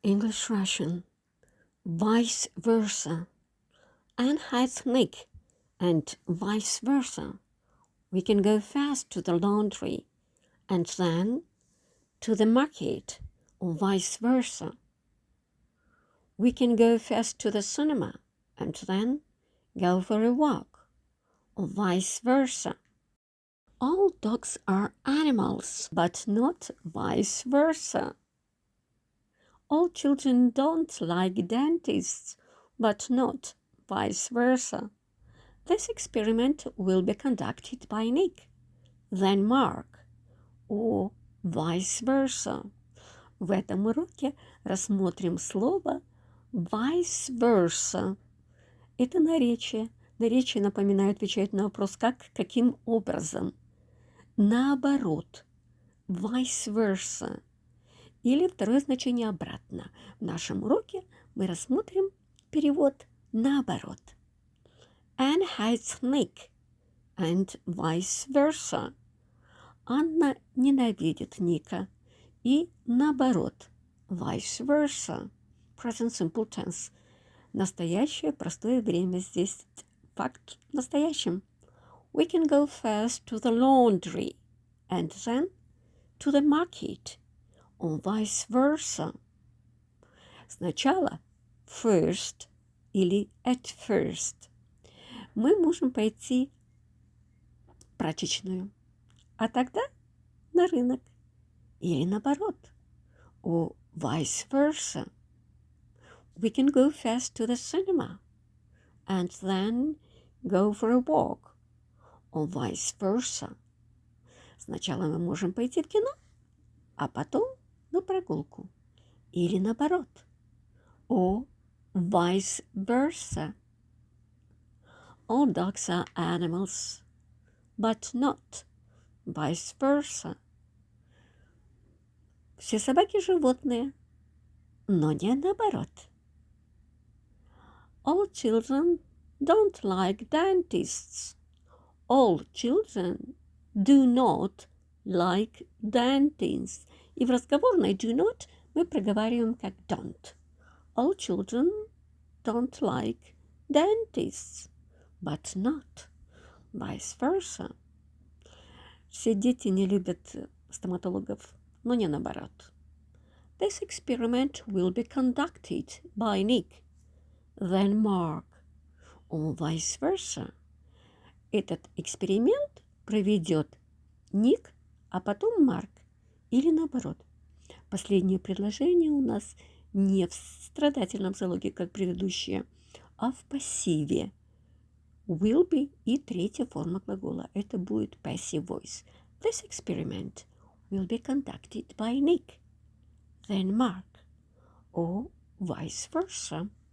English Russian, vice versa. Anne hides Nick, and vice versa. We can go fast to the laundry, and then to the market, or vice versa. We can go fast to the cinema, and then go for a walk, or vice versa. All dogs are animals, but not vice versa. All children don't like dentists, but not vice versa. This experiment will be conducted by Nick, then Mark, or vice versa. В этом уроке рассмотрим слово vice versa. Это наречие. Наречие, напоминаю, отвечает на вопрос «как?», «каким образом?». Наоборот, vice versa. Или второе значение обратно. В нашем уроке мы рассмотрим перевод наоборот. Anne hates Nick, and vice versa. Анна ненавидит Ника, и наоборот, vice versa. Present simple tense. Настоящее простое время. Здесь факт в настоящем. We can go first to the laundry, and then to the market, or vice versa. Сначала first или at first. Мы можем пойти в прачечную, а тогда на рынок. Или наоборот, or vice versa. We can go first to the cinema, and then go for a walk, or vice versa. Сначала мы можем пойти в кино, а потом на прогулку. Или наоборот, or vice versa. All dogs are animals, but not vice versa. Все собаки животные, но не наоборот. All children don't like dentists. All children do not like dentists. И в разговорной do not мы проговариваем как don't. All children don't like dentists, but not vice versa. Все дети не любят стоматологов, но не наоборот. This experiment will be conducted by Nick, then Mark, or vice versa. Этот эксперимент проведет Ник, а потом Марк, или наоборот. Последнее предложение у нас не в страдательном залоге, как предыдущее, а в пассиве. Will be и третья форма глагола. Это будет passive voice. This experiment will be conducted by Nick, then Mark, or vice versa.